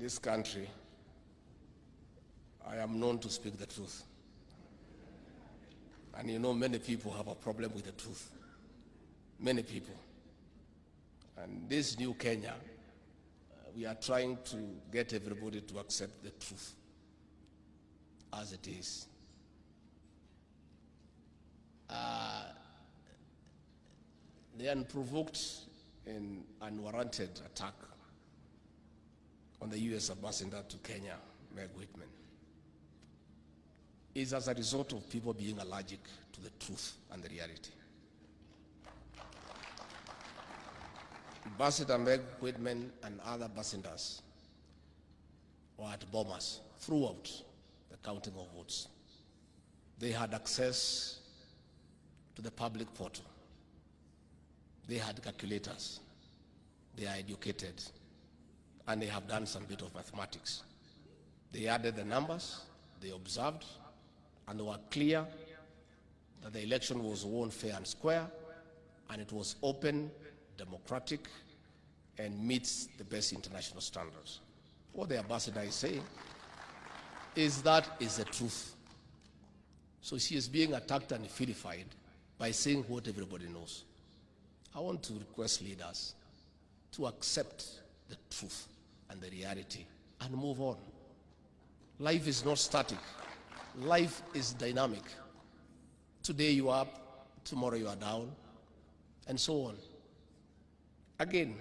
this country, I am known to speak the truth. And you know, many people have a problem with the truth. Many people. And this new Kenya, we are trying to get everybody to accept the truth as it is. The unprovoked and unwarranted attack on the US ambassador to Kenya, Meg Whitman, is as a result of people being allergic to the truth and the reality. Ambassador Meg Whitman and other ambassadors were at bombers throughout the counting of votes. They had access to the public portal. They had calculators. They are educated. And they have done some bit of mathematics. They added the numbers, they observed, and they were clear that the election was won fair and square, and it was open, democratic, and meets the best international standards. What the ambassador is saying is that is the truth. So she is being attacked and vilified by saying what everybody knows. I want to request leaders to accept the truth and the reality and move on. Life is not static. Life is dynamic. Today you are up, tomorrow you are down, and so on. Again,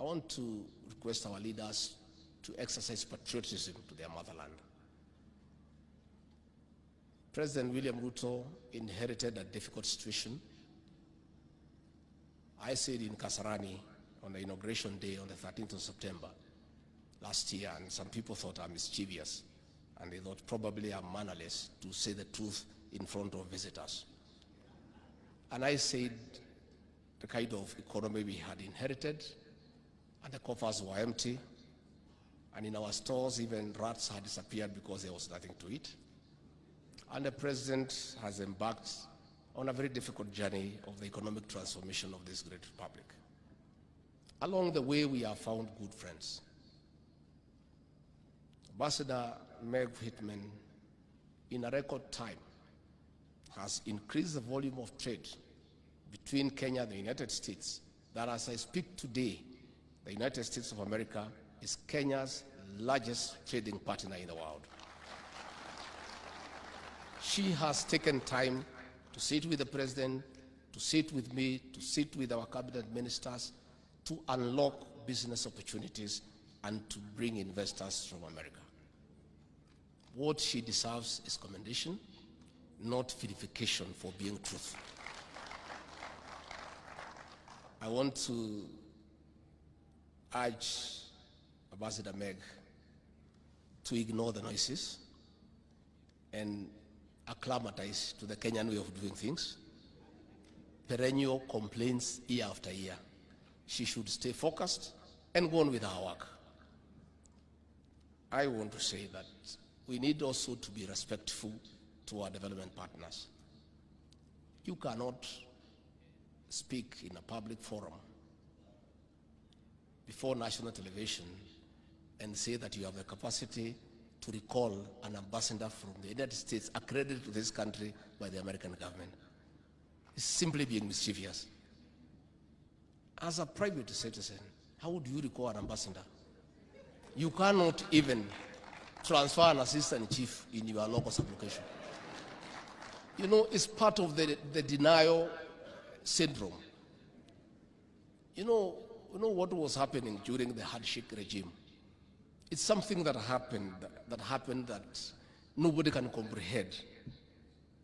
I want to request our leaders to exercise patriotism to their motherland. President William RUTO inherited a difficult situation. I said in Kasarani on the inauguration day on the 13th of September last year, and some people thought I'm mischievous, and they thought probably I'm mannerless to say the truth in front of visitors. And I said the kind of economy we had inherited, and the coffers were empty, and in our stores even rats had disappeared because there was nothing to eat. And the president has embarked on a very difficult journey of the economic transformation of this great republic. Along the way, we have found good friends. Ambassador Meg Whitman, in a record time, has increased the volume of trade between Kenya and the United States, that as I speak today, the United States of America is Kenya's largest trading partner in the world. She has taken time to sit with the president, to sit with me, to sit with our cabinet ministers, to unlock business opportunities and to bring investors from America. What she deserves is commendation, not vilification for being truthful. I want to urge Ambassador Meg to ignore the noises and acclimatize to the Kenyan way of doing things. Perennial complaints year after year. She should stay focused and go on with her work. I want to say that we need also to be respectful to our development partners. You cannot speak in a public forum before national television and say that you have the capacity to recall an ambassador from the United States accredited to this country by the American government. It's simply being mischievous. As a private citizen, how would you recall an ambassador? You cannot even transfer an assistant chief in your local sublocation. You know, it's part of the denial syndrome. You know what was happening during the handshake regime? It's something that happened that nobody can comprehend.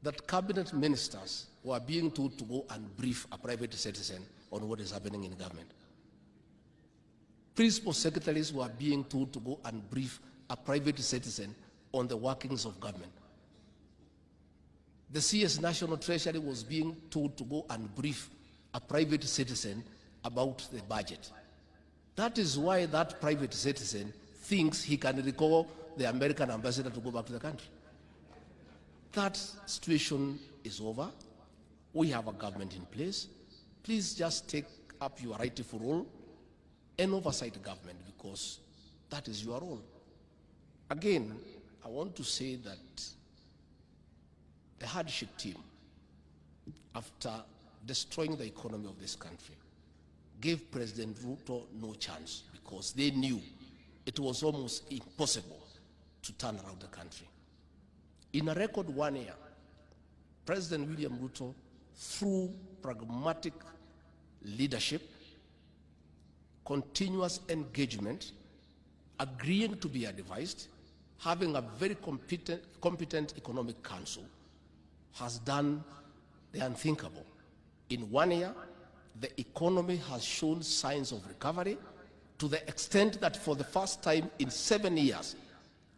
That cabinet ministers were being told to go and brief a private citizen on what is happening in government. Principal secretaries were being told to go and brief a private citizen on the workings of government. The CS National Treasury was being told to go and brief a private citizen about the budget. That is why that private citizen thinks he can recall the American ambassador to go back to the country. That situation is over. We have a government in place. Please just take up your rightful role and oversight the government, because That is your role. Again, I want to say that the hardship team, after destroying the economy of this country, gave President RUTO no chance because they knew it was almost impossible to turn around the country. In a record 1 year, President William RUTO, through pragmatic leadership, continuous engagement, agreeing to be advised, having a very competent economic council, has done the unthinkable. In 1 year, the economy has shown signs of recovery to the extent that for the first time in 7 years,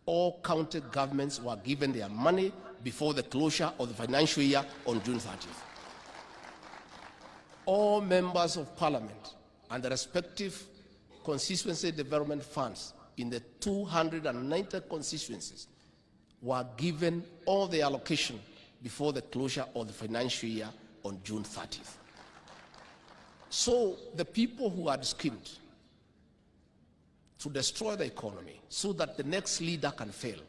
all county governments were given their money before the closure of the financial year on June 30th. All members of parliament and the respective constituency development funds in the 290 constituencies were given all the allocation before the closure of the financial year on June 30th. So the people who had schemed to destroy the economy so that the next leader can fail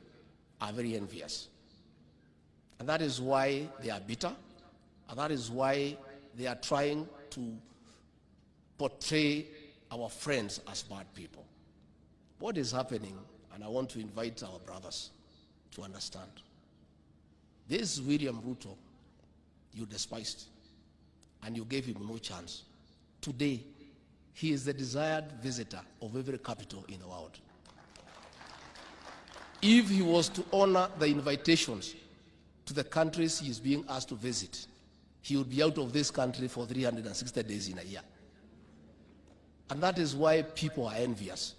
are very envious. And that is why they are bitter, and that is why they are trying to portray our friends as bad people. What is happening, and I want to invite our brothers to understand, this William RUTO you despised, and you gave him no chance. Today, he is the desired visitor of every capital in the world. If he was to honor the invitations to the countries he is being asked to visit, he would be out of this country for 360 days in a year. And that is why people are envious.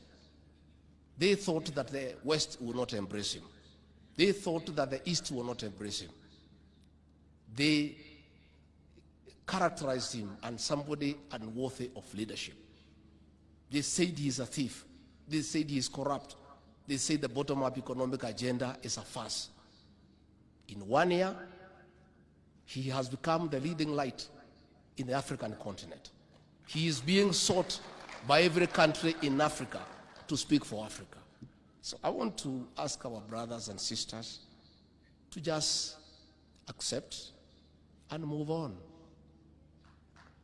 They thought that the West would not embrace him. They thought that the East would not embrace him. They characterized him as somebody unworthy of leadership. They said he is a thief. They said he is corrupt. They say the bottom-up economic agenda is a farce. In 1 year, he has become the leading light in the African continent. He is being sought by every country in Africa to speak for Africa. So I want to ask our brothers and sisters to just accept and move on.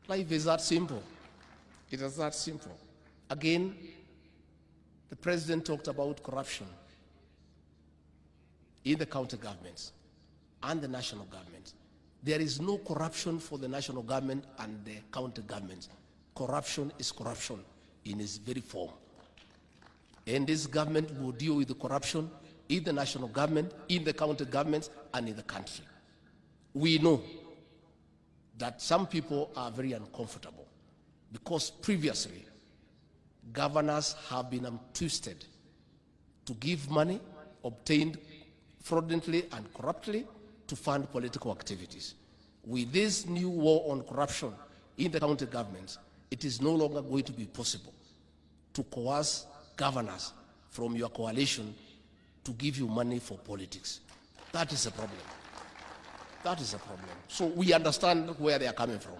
Life is that simple. It is that simple. Again, the president talked about corruption in the county governments and the national government. There is no corruption for the national government and the county government. Corruption is corruption in its very form. And this government will deal with the corruption in the national government, in the county governments, and in the country. We know that some people are very uncomfortable because previously governors have been twisted to give money obtained fraudulently and corruptly to fund political activities. With this new war on corruption in the county governments, it is no longer going to be possible to coerce governors from your coalition to give you money for politics. That is a problem. That is a problem. So we understand where they are coming from.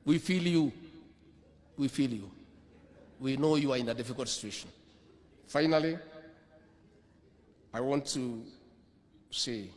We feel you. We feel you. We know you are in a difficult situation. Finally, I want to say